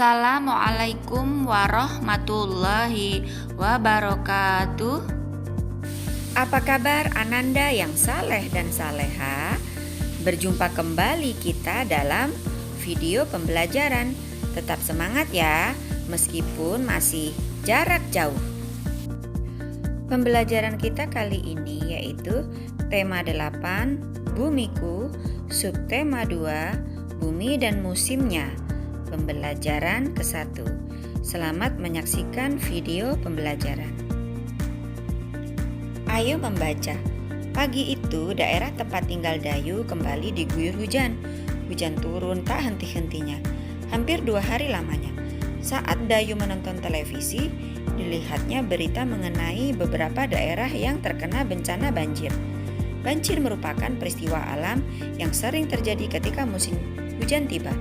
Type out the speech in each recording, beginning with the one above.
Assalamualaikum warahmatullahi wabarakatuh. Apa kabar Ananda yang saleh dan saleha? Berjumpa kembali kita dalam video pembelajaran. Tetap semangat ya, meskipun masih jarak jauh. Pembelajaran kita kali ini yaitu tema 8, Bumiku, subtema 2, Bumi dan Musimnya. Pembelajaran ke-1. Selamat menyaksikan video pembelajaran. Ayo membaca. Pagi itu daerah tempat tinggal Dayu kembali diguyur hujan. Hujan turun tak henti-hentinya. Hampir 2 hari lamanya. Saat Dayu menonton televisi, dilihatnya berita mengenai beberapa daerah yang terkena bencana banjir. Banjir merupakan peristiwa alam yang sering terjadi ketika musim hujan tiba.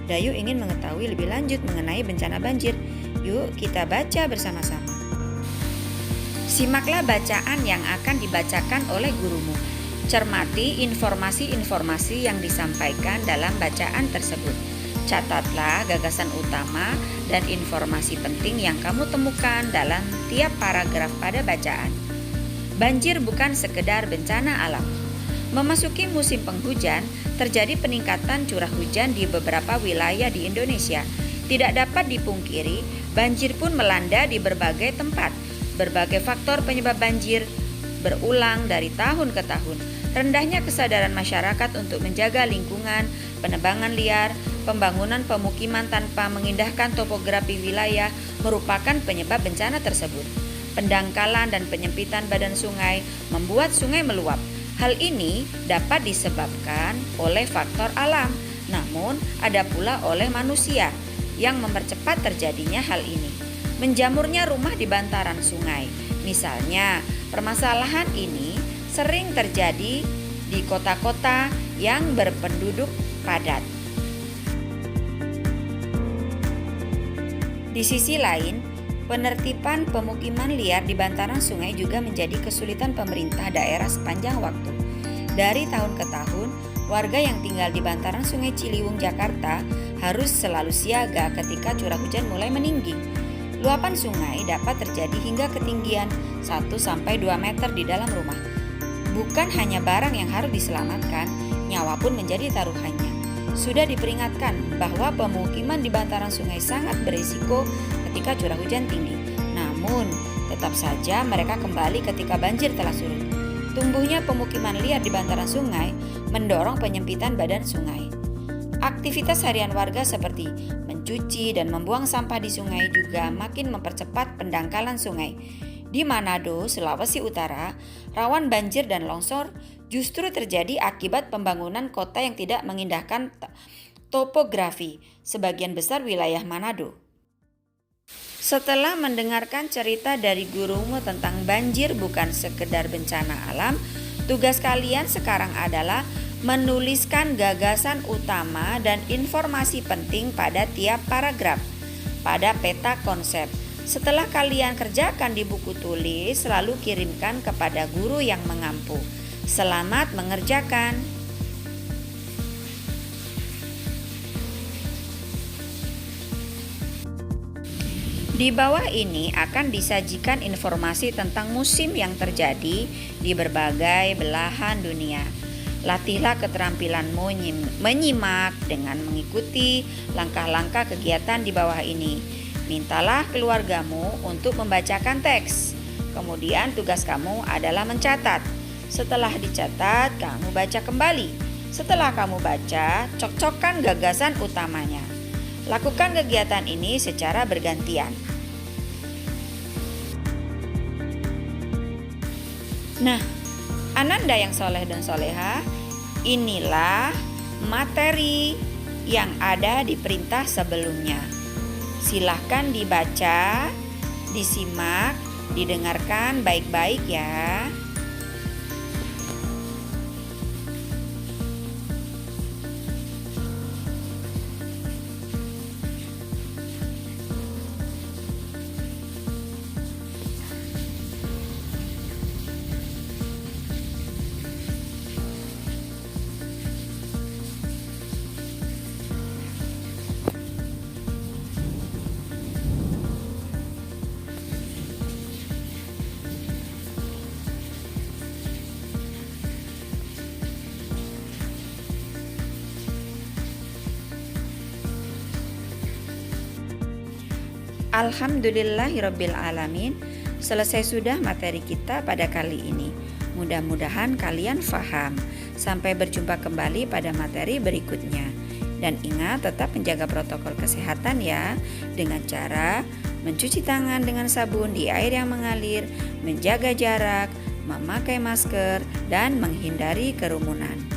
Dayu ingin mengetahui lebih lanjut mengenai bencana banjir. Yuk kita baca bersama-sama. Simaklah bacaan yang akan dibacakan oleh gurumu. Cermati informasi-informasi yang disampaikan dalam bacaan tersebut. Catatlah gagasan utama dan informasi penting yang kamu temukan dalam tiap paragraf pada bacaan. Banjir bukan sekedar bencana alam. Memasuki musim penghujan, terjadi peningkatan curah hujan di beberapa wilayah di Indonesia. Tidak dapat dipungkiri, banjir pun melanda di berbagai tempat. Berbagai faktor penyebab banjir berulang dari tahun ke tahun. Rendahnya kesadaran masyarakat untuk menjaga lingkungan, penebangan liar, pembangunan pemukiman tanpa mengindahkan topografi wilayah merupakan penyebab bencana tersebut. Pendangkalan dan penyempitan badan sungai membuat sungai meluap. Hal ini dapat disebabkan oleh faktor alam, namun ada pula oleh manusia yang mempercepat terjadinya hal ini. Menjamurnya rumah di bantaran sungai. Misalnya, permasalahan ini sering terjadi di kota-kota yang berpenduduk padat. Di sisi lain, penertiban pemukiman liar di bantaran sungai juga menjadi kesulitan pemerintah daerah sepanjang waktu. Dari tahun ke tahun, warga yang tinggal di bantaran Sungai Ciliwung, Jakarta harus selalu siaga ketika curah hujan mulai meninggi. Luapan sungai dapat terjadi hingga ketinggian 1-2 meter di dalam rumah. Bukan hanya barang yang harus diselamatkan, nyawa pun menjadi taruhannya. Sudah diperingatkan bahwa pemukiman di bantaran sungai sangat berisiko ketika curah hujan tinggi. Namun, tetap saja mereka kembali ketika banjir telah surut. Tumbuhnya pemukiman liar di bantaran sungai mendorong penyempitan badan sungai. Aktivitas harian warga seperti mencuci dan membuang sampah di sungai juga makin mempercepat pendangkalan sungai. Di Manado, Sulawesi Utara, rawan banjir dan longsor justru terjadi akibat pembangunan kota yang tidak mengindahkan topografi sebagian besar wilayah Manado. Setelah mendengarkan cerita dari gurumu tentang banjir bukan sekedar bencana alam, tugas kalian sekarang adalah menuliskan gagasan utama dan informasi penting pada tiap paragraf pada peta konsep. Setelah kalian kerjakan di buku tulis, lalu kirimkan kepada guru yang mengampu. Selamat mengerjakan. Di bawah ini akan disajikan informasi tentang musim yang terjadi di berbagai belahan dunia. Latihlah keterampilanmu menyimak dengan mengikuti langkah-langkah kegiatan di bawah ini. Mintalah keluargamu untuk membacakan teks. Kemudian tugas kamu adalah mencatat. Setelah dicatat, kamu baca kembali. Setelah kamu baca, cocokkan gagasan utamanya. Lakukan kegiatan ini secara bergantian. Nah, Ananda yang soleh dan soleha, inilah materi yang ada di perintah sebelumnya. Silahkan dibaca, disimak, didengarkan baik-baik ya. Alhamdulillahirabbil alamin. Selesai sudah materi kita pada kali ini. Mudah-mudahan kalian paham. Sampai berjumpa kembali pada materi berikutnya. Dan ingat tetap menjaga protokol kesehatan ya, dengan cara mencuci tangan dengan sabun di air yang mengalir, menjaga jarak, memakai masker, dan menghindari kerumunan.